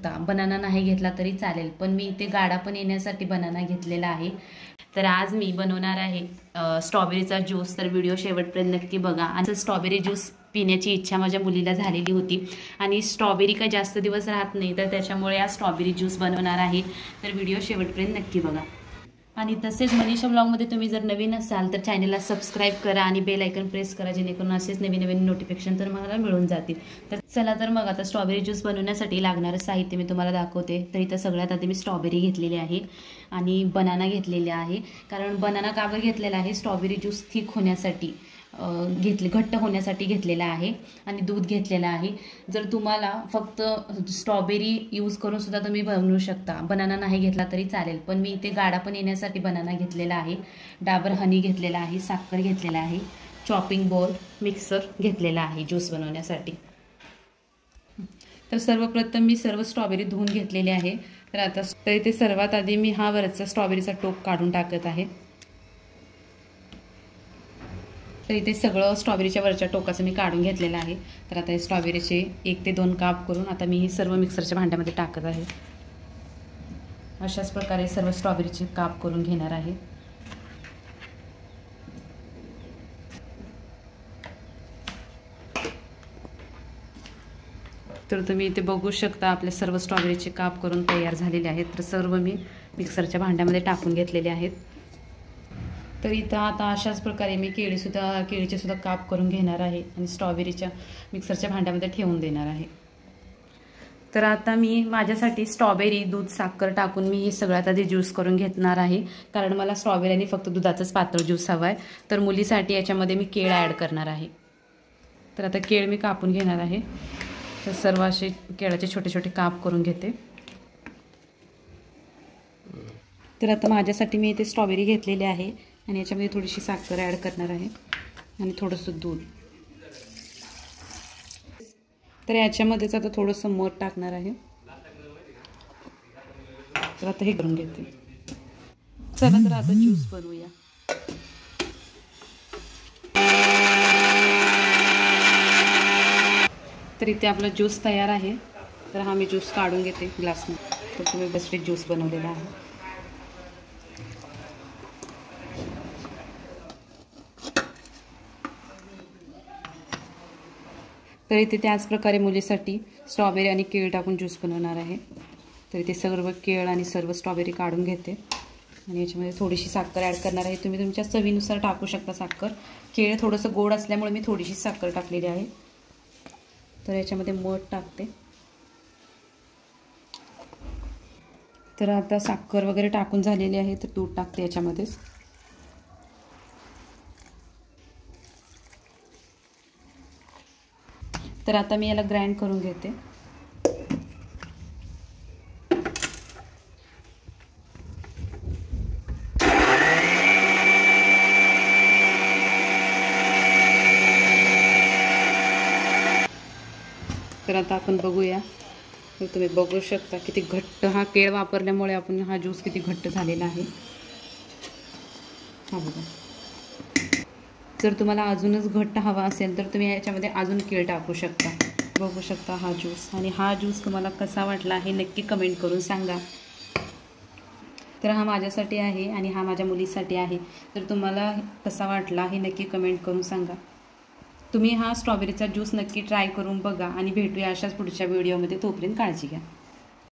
शकता, बनाना नाही घेतला तरी चालेल, पण मी इथे गाडा पण येण्यासाठी बनाना घेतलेला आहे। तर आज मी बनवणार आहे स्ट्रॉबेरीचा ज्यूस। तर व्हिडिओ शेवटपर्यंत नक्की बघा। आणि स्ट्रॉबेरी ज्यूस पिण्याची इच्छा माझ्या मुलीला झालेली होती आणि स्ट्रॉबेरी काही जास्त दिवस राहत नाही, तर त्याच्यामुळे आज स्ट्रॉबेरी ज्यूस बनवणार आहे। तर व्हिडिओ शेवटपर्यंत नक्की बघा। आणि तसेच मनीषा ब्लॉगमध्ये तुम्ही जर नवीन असाल तर चॅनलला सबस्क्राईब करा आणि बेल आयकन प्रेस करा, जेणेकरून असेच नवीन नवीन नोटिफिकेशन तर मला मिळून जातील। तर चला तर मग आता स्ट्रॉबेरी ज्यूस बनवण्यासाठी लागणारं साहित्य मी तुम्हाला दाखवते। तर इथं सगळ्यात आधी मी स्ट्रॉबेरी घेतलेली आहे आणि बनाना घेतलेले आहे। कारण बनाना का बरं घेतलेला आहे, स्ट्रॉबेरी ज्यूस थिक होण्यासाठी घट्ट होण्यासाठी घेतलेला आहे। आणि दूध घेतलेला आहे। जर तुम्हाला फक्त स्ट्रॉबेरी यूज करून सुद्धा तुम्ही बनवू शकता, बनाना नाही घेतला तरी चालेल, पण मी इथे गाडा पण येण्यासाठी बनाना घेतलेला आहे। डाबर हनी घेतलेला आहे, साखर घेतलेला आहे, चॉपिंग बोर्ड, मिक्सर घेतलेला आहे ज्यूस बनवण्यासाठी। तर सर्वप्रथम मी सर्व स्ट्रॉबेरी धुवून घेतलेले आहे। तर आता इथे सर्वात आधी मी हा वरचा स्ट्रॉबेरीचा टोप काढून टाकत आहे। तर इथे सगळं स्ट्रॉबेरीच्या वरच्या टोकाचं मी काढून घेतलेलं आहे। तर आता हे स्ट्रॉबेरीचे 1 ते 2 काप करून आता मी हे सर्व मिक्सरच्या भांड्यामध्ये टाकत आहे। अशाच प्रकारे सर्व स्ट्रॉबेरीचे काप करून घेणार आहे। तर तुम्ही इथे बघू शकता आपले सर्व स्ट्रॉबेरीचे काप करून तयार झालेले आहेत। तर सर्व मी मिक्सरच्या भांड्यामध्ये टाकून घेतलेले आहेत। तर इथं आता अशाच प्रकारे मी केळीचे सुद्धा काप करून घेणार आहे आणि स्ट्रॉबेरीच्या मिक्सरच्या भांड्यामध्ये ठेवून देणार आहे। तर आता मी माझ्यासाठी स्ट्रॉबेरी, दूध, साखर टाकून मी हे सगळ्यात आधी ज्यूस करून घेणार आहे। कारण मला स्ट्रॉबेरी आणि फक्त दुधाचाच पातळ ज्यूस हवा आहे। तर मुलीसाठी याच्यामध्ये मी केळ ॲड करणार आहे। तर आता केळ मी कापून घेणार आहे। तर सर्व असे केळाचे छोटे छोटे काप करून घेते। तर आता माझ्यासाठी मी इथे स्ट्रॉबेरी घेतलेली आहे आणि याच्यामध्ये थोडीशी साखर ॲड करणार आहे आणि थोडंसं दूध। तर याच्यामध्येच आता थोडंसं मध टाकणार आहे। तर आता हे करून घेते। चला तर आता ज्यूस बनवूया। तर इथे आपला ज्यूस तयार आहे। तर हा मी ज्यूस काढून घेते ग्लासमध्ये। तर तुम्ही बेस्ट ज्यूस बनवलेला आहे। तर इथे त्याच प्रकारे मुलीसाठी स्ट्रॉबेरी आणि केळ टाकून ज्यूस बनवणार आहे। तर इथे सर्व केळ आणि सर्व स्ट्रॉबेरी काढून घेते आणि याच्यामध्ये थोडीशी साखर ॲड करणार आहे। तुम्ही तुमच्या चवीनुसार टाकू शकता साखर। केळ थोडंसं गोड असल्यामुळे मी थोडीशी साखर टाकलेली आहे। तर याच्यामध्ये मध टाकते। तर आता साखर वगैरे टाकून झालेली आहे। तर दूध टाकते याच्यामध्येच। तर आता मी याला ग्राइंड करून घेते। तर आता आपण बघूया। तर तुम्ही बघू शकता किती घट्ट हा केळ वापरल्यामुळे आपण हा ज्यूस किती घट्ट झालेला आहे। हा बघा। जर तुम्हाला अजूनच घट्ट हवा असेल तर तुम्ही याच्यामध्ये अजून केळ टाकू शकता। बघू शकता हा ज्यूस। आणि हा ज्यूस तुम्हाला कसा वाटला हे नक्की कमेंट करून सांगा। तर हा माझ्यासाठी आहे आणि हा माझ्या मुलीसाठी आहे। तर तुम्हाला कसा वाटला हे नक्की कमेंट करून सांगा। तुम्ही हा स्ट्रॉबेरीचा ज्यूस नक्की ट्राय करून बघा आणि भेटूया अशाच पुढच्या व्हिडिओमध्ये। तोपर्यंत काळजी घ्या।